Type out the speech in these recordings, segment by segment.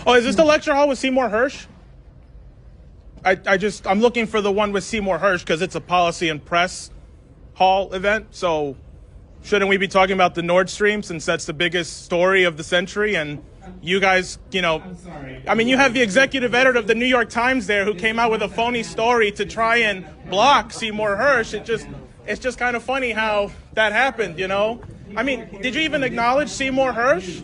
Oh, is this the lecture hall with Seymour Hersh? I'm looking for the one with Seymour Hersh because it's a policy and press hall event. So shouldn't we be talking about the Nord Stream since that's the biggest story of the century? And you guys, you know, I mean, you have the executive editor of the New York Times there who came out with a phony story to try and block Seymour Hersh. It's just kind of funny how that happened, you know? I mean, did you even acknowledge Seymour Hersh?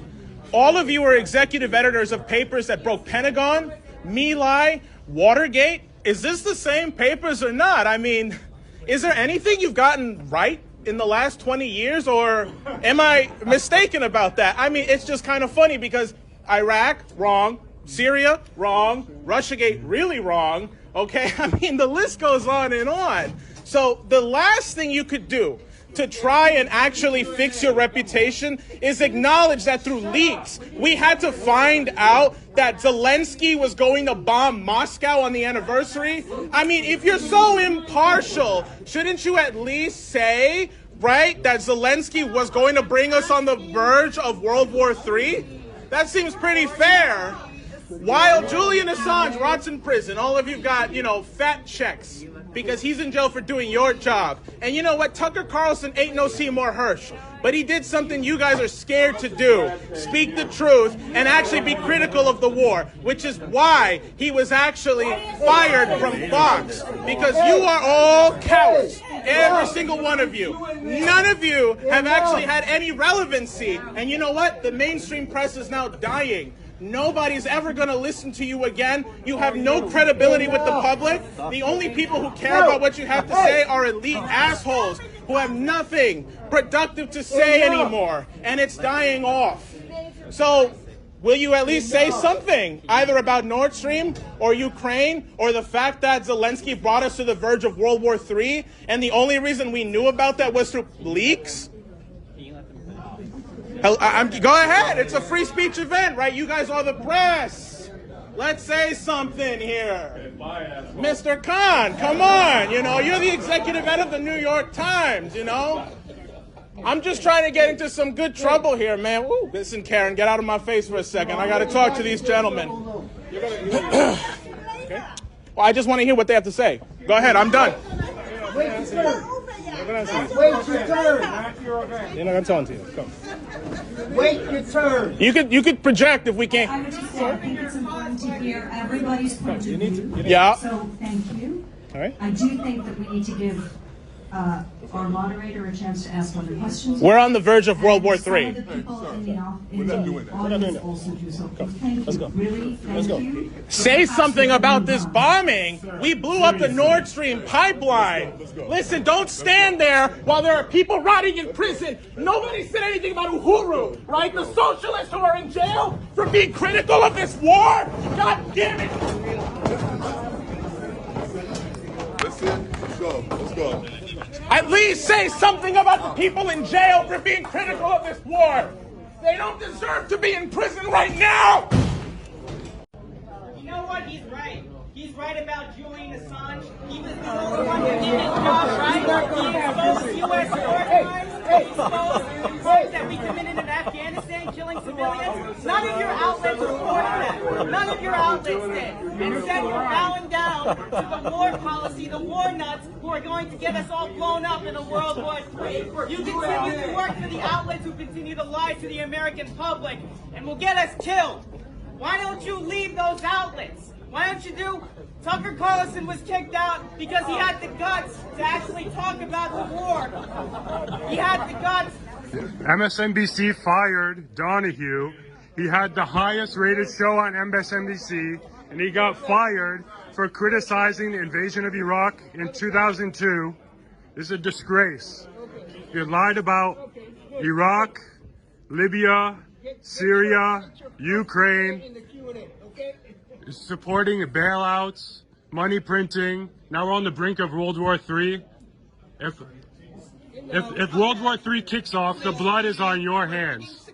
All of you are executive editors of papers that broke Pentagon, My Lai, Watergate. Is this the same papers or not? I mean, is there anything you've gotten right in the last 20 years, or am I mistaken about that? I mean, it's just kind of funny because Iraq, wrong. Syria, wrong. Russiagate, really wrong. Okay, I mean, the list goes on and on. So the last thing you could do to try and actually fix your reputation is acknowledge that through leaks, we had to find out that Zelensky was going to bomb Moscow on the anniversary. I mean, if you're so impartial, shouldn't you at least say, right, that Zelensky was going to bring us on the verge of World War III? That seems pretty fair. While Julian Assange rots in prison, all of you got, you know, fat checks because he's in jail for doing your job. And you know what? Tucker Carlson ain't no Seymour Hersh, but he did something you guys are scared to do. Speak the truth and actually be critical of the war, which is why he was actually fired from Fox, because you are all cowards. Every single one of you. None of you have actually had any relevancy. And you know what? The mainstream press is now dying. Nobody's ever going to listen to you again. You have no credibility with the public. The only people who care about what you have to say are elite assholes who have nothing productive to say anymore. And it's dying off. So will you at least say something, either about Nord Stream or Ukraine or the fact that Zelensky brought us to the verge of World War III and the only reason we knew about that was through leaks? Go ahead. It's a free speech event, right? You guys are the press. Let's say something here. Mr. Khan, come on. You know, you're the executive editor of the New York Times, you know. I'm just trying to get into some good trouble here, man. Woo. Listen, Karen, get out of my face for a second. I got to talk to these gentlemen. Okay. Well, I just want to hear what they have to say. Go ahead. I'm done. Wait your turn. You're not going to tell them to you. Come. Wait your turn. You could project if we can't. I would just say I think it's important to hear everybody's point of view. Yeah. So thank you. All right. I do think that we need to give our moderator a chance to ask other questions. We're on the verge of World War III. Some of the people in the audience also do so. Thank you. Really, thank you. Say something about this bombing. We blew up the Nord Stream pipeline. Listen, don't stand there while there are people rotting in prison. Nobody said anything about Uhuru, right? The socialists who are in jail for being critical of this war. God damn it. Let's go. At least say something about the people in jail for being critical of this war. They don't deserve to be in prison right now. You know what? He's right. He's right about Julian Assange. He was the only one who did his job right. He exposed U.S. war crimes. He exposed crimes that we committed in Afghanistan, killing civilians. None of your outlets reported that. None of your outlets did. Instead, you're bowing down to the war policy, the war nuts who are going to get us all blown up in a World War III. You continue to work for the outlets who continue to lie to the American public and will get us killed. Why don't you leave those outlets? Why don't you do? Tucker Carlson was kicked out because he had the guts to actually talk about the war. He had the guts. MSNBC fired Donahue. He had the highest rated show on MSNBC, and he got fired for criticizing the invasion of Iraq in 2002. This is a disgrace. You lied about Iraq, Libya, Syria, Ukraine, supporting the bailouts, money printing. Now we're on the brink of World War III. If World War III kicks off, the blood is on your hands.